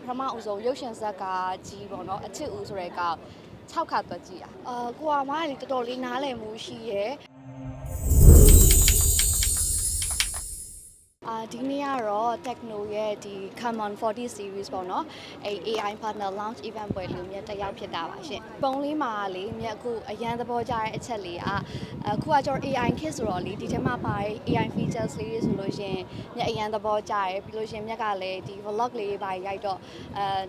ပထမအဆုံးရုပ်ရှင်ဇာတ်ကားကြီးပေါ့နော်အချစ်ဦးဆိုတဲ့ကောင်6ခါသွားကြည့်ကိုကမားလေးတော်တော်လေးနားလည်မှုရှိရဲဒီနေ့ကတော့ Techno ရဲ့ဒီ Come on 40 series ပေါ့နော်အဲ AI partner launch event ပွဲလေးမြတ်တက်ရောက်ဖြစ်တာပါရှင်ပုံလေးမှာလေမြတ်အခုအရန်သဘောကျတဲ့အချက်လေးအခုကကျွန်တော် AI kit ဆိုတော့လေဒီထဲမှာပါတဲ့ AI features လေးဆိုလို့ရှင်မြတ်အရန်သဘောကျတယ်ပြီးလို့ရှင်မြတ်ကလည်းဒီ vlog လေးပါရိုက်တော့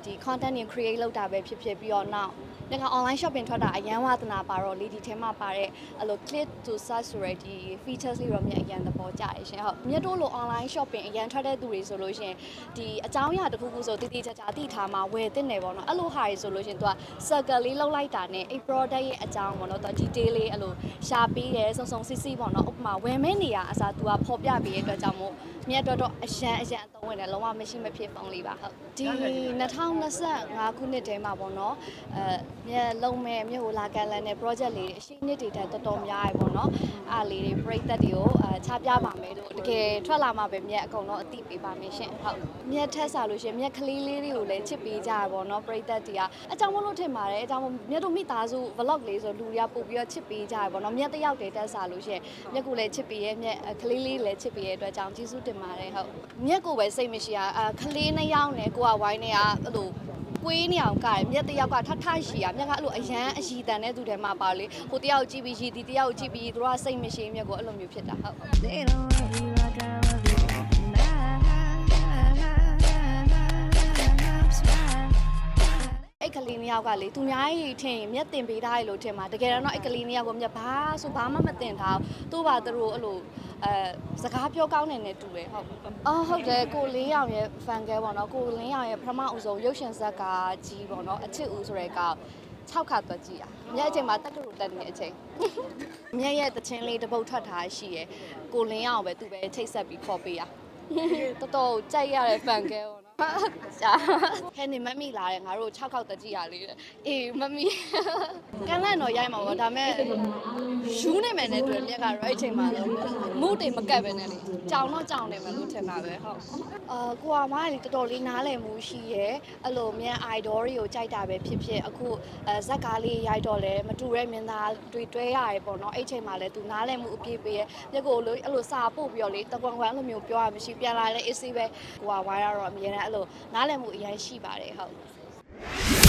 ဒီ content တွေ create လုပ်တာပဲဖြစ်ပြီးတော့နောက်ဒါက online shopping ထွက်တာအရန်ဝါသနာပါတော့လေဒီထဲမှာပါတဲ့အဲ့လို click to search ဆိုတဲ့ဒီ features လေးတော့မြတ်အရန်သဘောကျတယ်ရှင်ဟုတ်မြတ်တို့လို online shopping အရန်ထွက်တဲ့သူတွေဆိုလို့ရှင်ဒီအကြောင်းအရာတစ်ခုခုဆိုတည်တည်ကြကြသိထားမှာဝယ်တင်တယ်ပေါ့နော်အဲ့လိုဟာတွေဆိုလို့ရှင်သူက circle လေးလောက်လိုက်တာနဲ့အဲ့ product ရဲ့အကြောင်းပေါ့နော်သူ detail လေးအဲ့လိုရှာပေးတယ်စုံစုံစစ်စစ်ပေါ့နော်ဥပမာဝယ်မဲ့နေရအစားသူကဖော်ပြပေးတဲ့အတွက်ကြောင့်မို့မြတ်တော့အရန်အသုံးဝင်တယ်လုံးဝမရှိမဖြစ်ဖုန်းလေးပါဟုတ်ဒီ2025ခုနှစ်ထဲမှာပေါ့နော်မြတ်လုံးမဲ့မြို့ဟိုလာကန်လန်နဲ့ project လေးအရှိနှစ်တွေတက်တော်တော်များရယ်ပေါ့နော်အားလေးတွေပြိသက်တွေကိုချပြပါမယ်လို့တကယ်ထွက်လာမှပဲမြတ်အကုန်လုံးအသိပေးပါမယ်ရှင်ဟုတ်မြတ်ထက်စားလို့ရှင်မြတ်ကလေးလေးတွေကိုလည်းချစ်ပေးကြရပေါ့နော်ပြိသက်တွေကအကြောင်းမလို့ထင်ပါတယ်အကြောင်းမြတ်တို့မိသားစု vlog လေးဆိုလူတွေကပို့ပြီးတော့ချစ်ပေးကြရပေါ့နော်မြတ်တယောက်တည်းတက်စားလို့ရှင်မြတ်ကိုလည်းချစ်ပေးရဲ့မြတ်ကလေးလေးလည်းချစ်ပေးရဲ့အတွက်ကြောင့်ကျေးဇူးတင်ပါတယ်ဟုတ်မြတ်ကိုပဲစိတ်မရှိရကလေးနှစ်ယောက်နဲ့ကိုကဝိုင်းနေတာအဲ့လိုကွေးနေအောင်ကမြက်တယောက်ကထထရှိရမြက်ကအဲ့လိုအရန်အရီတန်တဲ့သူတွေမှာပါလေဟိုတယောက်ကြည့်ပြီးရီဒီတယောက်ကြည့်ပြီးသူကစိတ်မရှိမြက်ကိုအဲ့လိုမျိုးဖြစ်တာဟုတ်အဲ့ကလေးနှစ်ယောက်ကလေသူများကြီးထင်မြက်တင်ပေးထားရလို့ထင်မှာတကယ်တော့အဲ့ကလေးနှစ်ယောက်ကမြက်ဘာဆိုဘာမှမတင်ထားသူ့ဘာသူတို့အဲ့လိုစကားပြောကောင်းနေနဲ့တူတယ်ဟုတ်ဟုတ်တယ်ကိုလင်းအောင်ရဲ့ fan girl ပေါ့နော်ကိုလင်းအောင်ရဲ့ပထမအဆုံးရုပ်ရှင်ဇာတ်ကားကြီးပေါ့နော်အချစ်ဦးဆိုတဲ့ကောင်6ခါသွားကြည့်မြက်အချိန်မှာတက်ကတူတက်နေတဲ့အချိန်မြက်ရဲ့တချင်းလေးတပုတ်ထွက်ထားရှိရယ်ကိုလင်းအောင်ပဲသူပဲချိတ်ဆက်ပြီးခေါ်ပေးရတော်တော်ကြိုက်ရတဲ့ fan girl ပေါ့နော်ဟဲ့နေမမီလာတယ်ငါတို့6ခေါက်တကြည့်ရလေးအေးမမီကန်းလန့်တော့ရိုက်မှာပေါ့ဒါမဲ့ယူနေမယ်နဲ့တွေ့မြက်ကတော့အဲ့ချိန်မှာတော့မုတ်တွေမကတ်ပဲနဲ့လေကြောင်တော့ကြောင်နေမယ်လို့ထင်တာပဲဟုတ်ကိုကမားလေးတော်တော်လေးနားလည်မှုရှိရဲအဲ့လိုမြန် idol တွေကိုကြိုက်တာပဲဖြစ်အခုဇက်ကားလေးရိုက်တော့လဲမတူတဲ့မင်းသားတွေတွဲရတယ်ပေါ့နော်အဲ့ချိန်မှာလဲသူနားလည်မှုအပြည့်ပေးရဲမြက်ကိုလို့အဲ့လိုစာပို့ပြီးတော့လေတကွန်ကွန်အဲ့လိုမျိုးပြောရမရှိပြန်လာလဲ AC ပဲကိုကဝိုင်းရတော့အမြဲတမ်းအဲ့လိုနားလည်မှုအရင်ရှိပါတယ်ဟုတ်